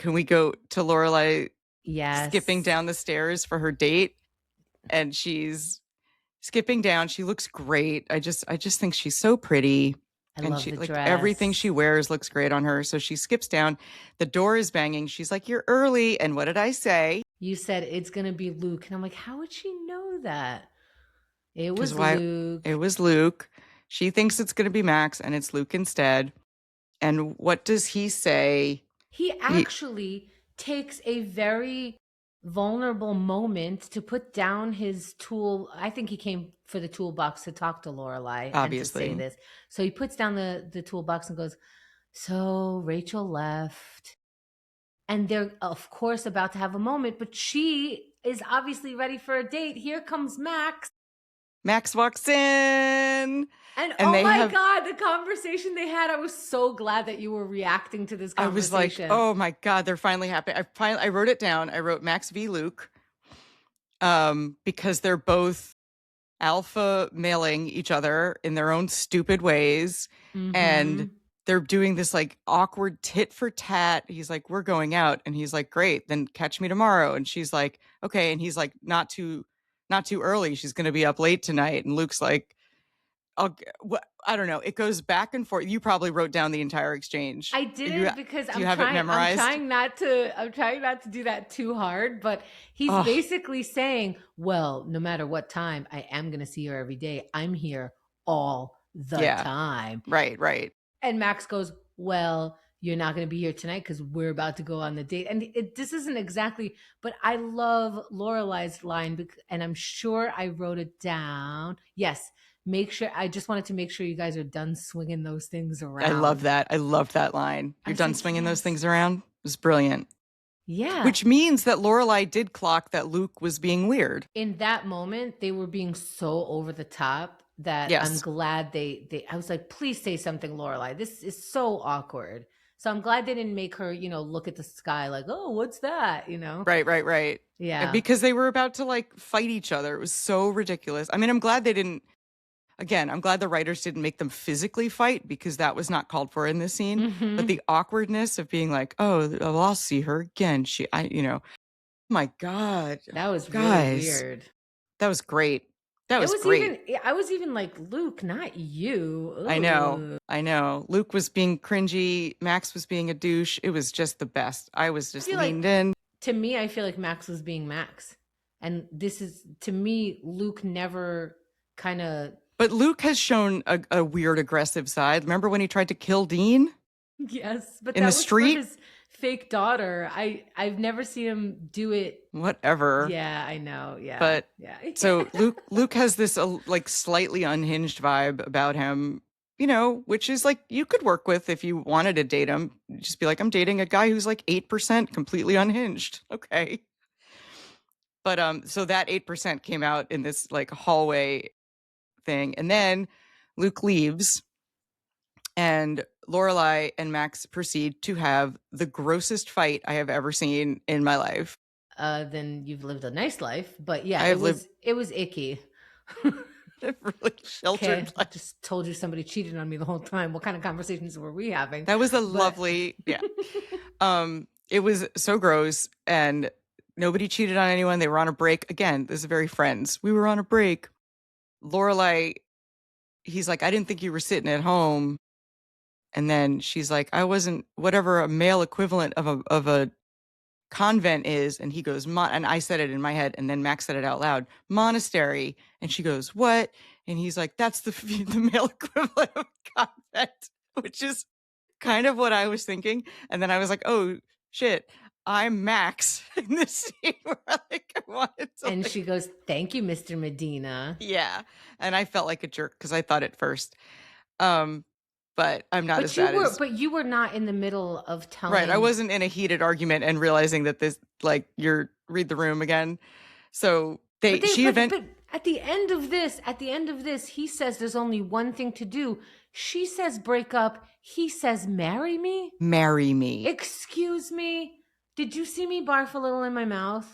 can we go to Lorelai Yes. skipping down the stairs for her date? And she's skipping down. She looks great. I just think she's so pretty. I And love she the like dress. everything she wears looks great on her. So she skips down. The door is banging. She's like, "You're early." And what did I say? You said it's going to be Luke. And I'm like, how would she know that? It was Why? Luke. It was Luke. She thinks it's going to be Max, and it's Luke instead. And what does he say? He actually takes a very vulnerable moment to put down his tool. I think he came for the toolbox to talk to Lorelai Obviously. and to say this. So he puts down the toolbox and goes, so Rachel left. And they're, of course, about to have a moment, but she is obviously ready for a date. Here comes Max. Max walks in. And oh my God, the conversation they had. I was so glad that you were reacting to this conversation. I was like, oh my God, they're finally happy. I wrote it down. I wrote Max v. Luke because they're both alpha mailing each other in their own stupid ways. Mm-hmm. And they're doing this like awkward tit for tat. He's like, we're going out. And he's like, great, then catch me tomorrow. And she's like, okay. And he's like, not too early. She's going to be up late tonight. And Luke's like, I don't know. It goes back and forth. You probably wrote down the entire exchange. I didn't because I'm trying not to do that too hard. But he's basically saying, well, no matter what time, I am going to see her every day. I'm here all the time. Right. And Max goes, well, you're not going to be here tonight because we're about to go on the date. And this isn't exactly, but I love Lorelai's line, and I'm sure I wrote it down. Yes. I just wanted to make sure you guys are done swinging those things around. I love that. I love that line. You're done swinging those things around? It was brilliant. Yeah. Which means that Lorelai did clock that Luke was being weird. In that moment, they were being so over the top that I'm glad I was like, please say something, Lorelai. This is so awkward. So I'm glad they didn't make her, look at the sky like, oh, what's that? Right. Yeah. Because they were about to like fight each other. It was so ridiculous. I mean, I'm glad they didn't. Again, I'm glad the writers didn't make them physically fight because that was not called for in this scene. Mm-hmm. But the awkwardness of being like, oh, I'll see her again. My God. That was really weird. That was great. That was great. I was even like, Luke, not you. Ooh. I know. Luke was being cringy. Max was being a douche. It was just the best. I was just leaned in. To me, I feel like Max was being Max. And this is, to me, Luke never kind of... But Luke has shown a weird, aggressive side. Remember when he tried to kill Dean? Yes, but in the street, for his fake daughter. I've never seen him do it. Whatever. Yeah, I know. Yeah, but yeah. So Luke has this like slightly unhinged vibe about him, which is like you could work with if you wanted to date him. Just be like, I'm dating a guy who's like 8% completely unhinged. Okay. But so that 8% came out in this like hallway thing, and then Luke leaves and Lorelai and Max proceed to have the grossest fight I have ever seen in my life. Then you've lived a nice life, but yeah, it was icky. Really sheltered. I just told you somebody cheated on me the whole time. What kind of conversations were we having? That was lovely. Yeah. It was so gross, and nobody cheated on anyone. They were on a break. Again, this is very Friends. We were on a break. Lorelai, he's like, I didn't think you were sitting at home. And then she's like, I wasn't, whatever a male equivalent of a convent is. And he goes, and I said it in my head. And then Max said it out loud, monastery. And she goes, what? And he's like, that's the male equivalent of convent, which is kind of what I was thinking. And then I was like, oh shit, I'm Max in this scene where I wanted to. And she goes, thank you, Mr. Medina. Yeah. And I felt like a jerk because I thought it first. But I'm not as bad as... But you were not in the middle of telling... Right. I wasn't in a heated argument and realizing that this, like, read the room again. So but at the end of this, he says there's only one thing to do. She says break up. He says marry me? Marry me. Excuse me? Did you see me barf a little in my mouth?